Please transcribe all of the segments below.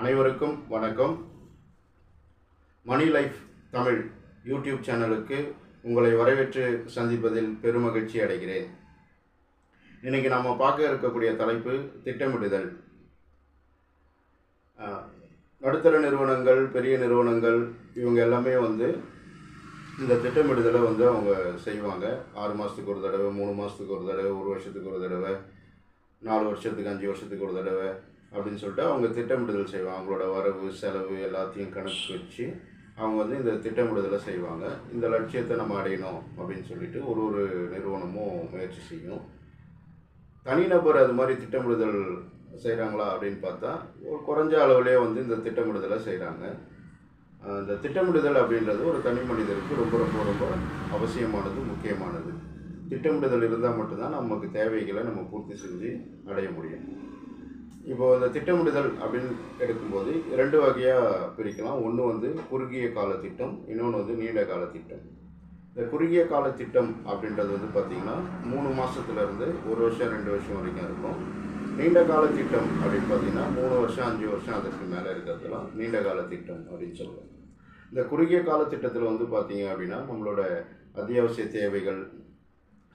அனைவருக்கும் வணக்கம். மணி life Tamil YouTube சேனலுக்கு உங்களை வரவேற்று சந்திப்பதில் பெருமகிழ்ச்சி அடைகிறேன். இன்றைக்கி நம்ம பார்க்க இருக்கக்கூடிய தலைப்பு திட்டமிடுதல். நடுத்தர நிறுவனங்கள், பெரிய நிறுவனங்கள் இவங்க எல்லாமே இந்த திட்டமிடுதலை அவங்க செய்வாங்க. 6 மாதத்துக்கு ஒரு தடவை, 3 மாதத்துக்கு ஒரு தடவை, 1 வருஷத்துக்கு ஒரு தடவை, 4 வருஷத்துக்கு, 5 வருஷத்துக்கு ஒரு தடவை அப்படின்னு சொல்லிட்டு அவங்க திட்டமிடுதல் செய்வாங்க. அவங்களோட வரவு செலவு எல்லாத்தையும் கணக்கு வச்சு அவங்க இந்த திட்டமிடுதலை செய்வாங்க. இந்த லட்சியத்தை நம்ம அடையணும் அப்படின்னு சொல்லிட்டு ஒரு நிறுவனமும் முயற்சி செய்யும். தனிநபர் அது மாதிரி திட்டமிடுதல் செய்கிறாங்களா அப்படின்னு பார்த்தா ஒரு குறைஞ்ச அளவுலேயே இந்த திட்டமிடுதலை செய்கிறாங்க. இந்த திட்டமிடுதல் அப்படின்றது ஒரு தனி மனிதருக்கு ரொம்ப ரொம்ப ரொம்ப அவசியமானது, முக்கியமானது. திட்டமிடுதல் இருந்தால் மட்டும்தான் நமக்கு தேவைகளை நம்ம பூர்த்தி செஞ்சு அடைய முடியும். இப்போது இந்த திட்டமிடுதல் அப்படின்னு எடுக்கும்போது 2 வகையாக பிரிக்கலாம். ஒன்று குறுகிய கால திட்டம், இன்னொன்று நீண்ட கால திட்டம். இந்த குறுகிய கால திட்டம் அப்படின்றது பார்த்திங்கன்னா 3 மாதத்துலேருந்து 1 வருஷம் 2 வருஷம் வரைக்கும் இருக்கும். நீண்ட கால திட்டம் அப்படின்னு பார்த்திங்கன்னா 3 வருஷம் 5 வருஷம் அதற்கு மேலே இருக்கிறதுலாம் நீண்ட கால திட்டம் அப்படின்னு சொல்லுவோம். இந்த குறுகிய கால திட்டத்தில் பார்த்திங்க அப்படின்னா நம்மளோட அத்தியாவசிய தேவைகள்,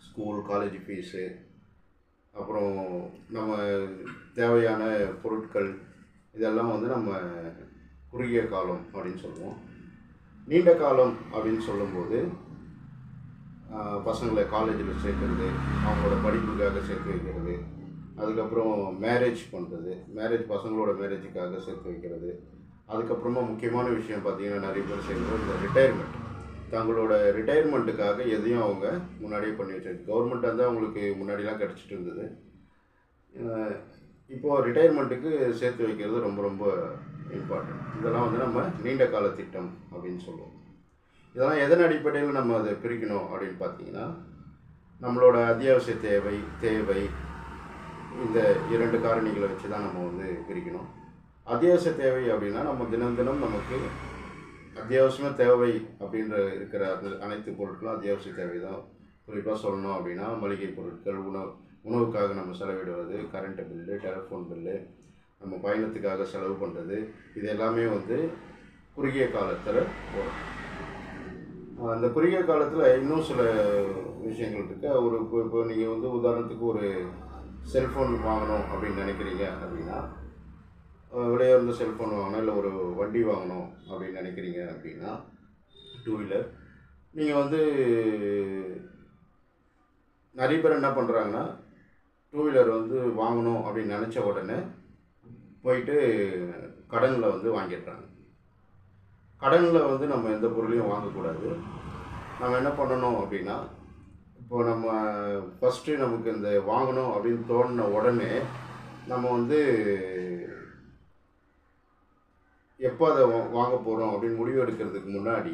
ஸ்கூல் காலேஜ் ஃபீஸு, அப்புறம் நம்ம தேவையான பொருட்கள், இதெல்லாம் நம்ம குறுகிய காலம் அப்படின்னு சொல்லுவோம். நீண்ட காலம் அப்படின்னு சொல்லும்போது பசங்களை காலேஜில் சேர்க்குறது, அவங்களோட படிப்புக்காக சேர்த்து வைக்கிறது, அதுக்கப்புறம் மேரேஜ் பண்ணுறது, பசங்களோட மேரேஜுக்காக சேர்த்து வைக்கிறது, அதுக்கப்புறமா முக்கியமான விஷயம் பார்த்திங்கன்னா நிறைய பேர் செய்கிறது இந்த ரிட்டையர்மெண்ட். தங்களோட ரிட்டையர்மெண்ட்டுக்காக எதையும் அவங்க முன்னாடியே பண்ணி வச்சிருக்கு. கவர்மெண்ட் அவங்களுக்கு முன்னாடிலாம் கிடச்சிட்டு இருந்தது. இப்போது ரிட்டையர்மெண்ட்டுக்கு சேர்த்து வைக்கிறது ரொம்ப ரொம்ப இம்பார்ட்டன்ட். இதெல்லாம் நம்ம நீண்ட கால திட்டம் அப்படின்னு சொல்லுவோம். இதெல்லாம் எதன் அடிப்படையில் நம்ம அதை பிரிக்கணும் அப்படின்னு பார்த்தீங்கன்னா, நம்மளோட அத்தியாவசிய தேவை இந்த 2 காரணிகளை வச்சு தான் நம்ம பிரிக்கணும். அத்தியாவசிய தேவை அப்படின்னா நம்ம தினம் தினம் நமக்கு அத்தியாவசியமாக தேவை அப்படின்ற இருக்கிற அனைத்து பொருட்களும் அத்தியாவசிய தேவை தான். குறிப்பாக சொல்லணும் அப்படின்னா மளிகை பொருட்கள், உணவுக்காக நம்ம செலவிடுவது, கரண்ட் பில்லு, டெலிஃபோன் பில்லு, நம்ம பயணத்துக்காக செலவு பண்ணுறது, இது எல்லாமே குறுகிய காலத்தில் வரும். அந்த குறுகிய காலத்தில் இன்னும் சில விஷயங்கள் இருக்குது. இப்போ நீங்கள் உதாரணத்துக்கு ஒரு செல்ஃபோன் வாங்கணும் அப்படின்னு நினைக்கிறீங்க அப்படின்னா, விலையுயர்ந்த செல்ஃபோன் வாங்கணும், இல்லை ஒரு வண்டி வாங்கணும் அப்படின்னு நினைக்கிறீங்க அப்படின்னா, 2 வீலர், நீங்கள் நிறைய பேர் என்ன பண்ணுறாங்கன்னா 2 வீலர் வாங்கணும் அப்படின்னு நினச்ச உடனே போயிட்டு கடனில் வாங்கிடுறாங்க. கடனில் நம்ம எந்த பொருளையும் வாங்கக்கூடாது. நம்ம என்ன பண்ணணும் அப்படின்னா, இப்போ நம்ம ஃபஸ்ட்டு நமக்கு இந்த வாங்கணும் அப்படின்னு தோணின உடனே நம்ம எப்போ அதை வாங்க போகிறோம் அப்படின்னு முடிவு எடுக்கிறதுக்கு முன்னாடி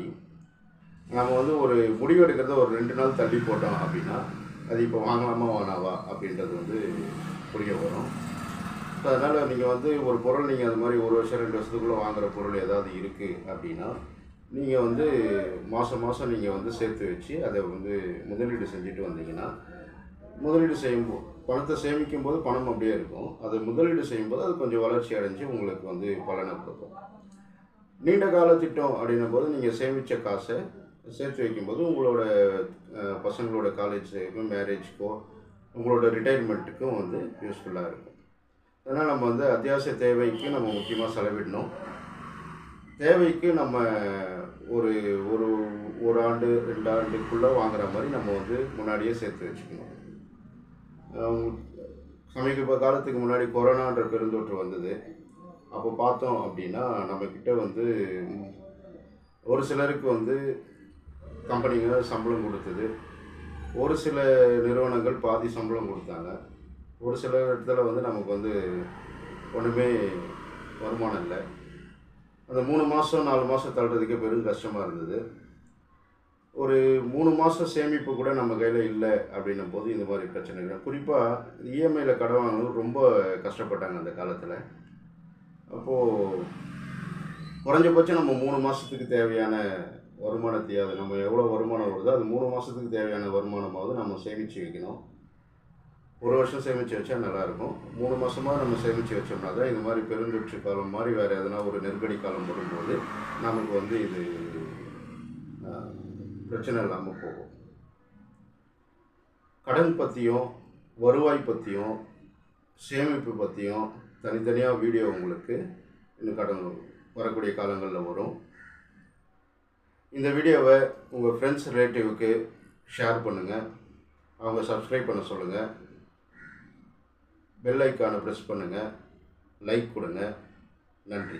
நம்ம ஒரு முடிவு எடுக்கிறத ஒரு 2 நாள் தள்ளி போட்டோம் அப்படின்னா அது இப்போ வாங்கலாமா வேணாவா அப்படின்றது புரிய வரும். ஸோ அதனால் நீங்கள் ஒரு பொருள் நீங்கள் அது மாதிரி 1 வருஷம் 2 வருஷத்துக்குள்ளே வாங்குகிற பொருள் ஏதாவது இருக்குது அப்படின்னா நீங்கள் மாதம் மாதம் நீங்கள் சேர்த்து வச்சு அதை முதலீடு செஞ்சுட்டு வந்தீங்கன்னா, முதலீடு செய்யும்போது பணத்தை சேமிக்கும் போது பணம் அப்படியே இருக்கும். அதை முதலீடு செய்யும்போது அது கொஞ்சம் வளர்ச்சி அடைஞ்சு உங்களுக்கு பலனை கொடுக்கும். நீண்ட கால திட்டம் அப்படின்னும் போது நீங்கள் சேமித்த காசை சேர்த்து வைக்கும்போது உங்களோட பசங்களோட காலேஜுக்கும், மேரேஜுக்கோ, உங்களோட ரிட்டையர்மெண்ட்டுக்கும் யூஸ்ஃபுல்லாக இருக்கும். அதனால் நம்ம அத்தியாவசிய தேவைக்கு நம்ம முக்கியமாக செலவிடணும். தேவைக்கு நம்ம ஒரு ஒரு ஒரு ஆண்டு 2 ஆண்டுக்குள்ளே வாங்குகிற மாதிரி நம்ம முன்னாடியே சேர்த்து வச்சுக்கணும். சமீப காலத்துக்கு முன்னாடி கொரோனான்ற பெருந்தொற்று வந்தது. அப்போ பார்த்தோம் அப்படின்னா நம்மக்கிட்ட ஒரு சிலருக்கு கம்பெனிங்க சம்பளம் கொடுத்தது, ஒரு சில நிறுவனங்கள் பாதி சம்பளம் கொடுத்தாங்க, ஒரு சில இடத்துல நமக்கு ஒன்றுமே வருமானம் இல்லை. அந்த 3 மாதம் 4 மாதம் தள்ளுறதுக்கே பெரும் கஷ்டமாக இருந்தது. ஒரு 3 மாதம் சேமிப்பு கூட நம்ம கையில் இல்லை அப்படின்னும் போது இந்த மாதிரி பிரச்சனைகள், குறிப்பாக இஎம்ஐயில் கடன் வாங்கினது ரொம்ப கஷ்டப்பட்டாங்க அந்த காலத்தில். அப்போது குறைஞ்சபட்சம் நம்ம 3 மாதத்துக்கு தேவையான வருமானத்தையாவது, நம்ம எவ்வளோ வருமானம் வருதோ அது 3 மாதத்துக்கு தேவையான வருமானமாவது நம்ம சேமித்து வைக்கணும். 1 வருஷம் சேமித்து வச்சா நல்லாயிருக்கும். 3 மாதமாக நம்ம சேமித்து வச்சோம்னா தான் இந்த மாதிரி பெருந்தொற்று காலம் மாதிரி வேறு எதனா ஒரு நெருக்கடி காலம் வரும்போது நமக்கு வந்து இது பிரச்சனை இல்லாமல் போகும். கடன் பற்றியும் வருவாய் பற்றியும் சேமிப்பு பற்றியும் தனித்தனியாக வீடியோ உங்களுக்கு இன்னும் கடன் வரக்கூடிய காலங்களில் வரும். இந்த வீடியோவை உங்கள் ஃப்ரெண்ட்ஸ் ரிலேட்டிவ்க்கு ஷேர் பண்ணுங்கள். அவங்க சப்ஸ்கிரைப் பண்ண சொல்லுங்கள். பெல் ஐக்கானை ப்ரெஸ் பண்ணுங்கள். லைக் கொடுங்க. நன்றி.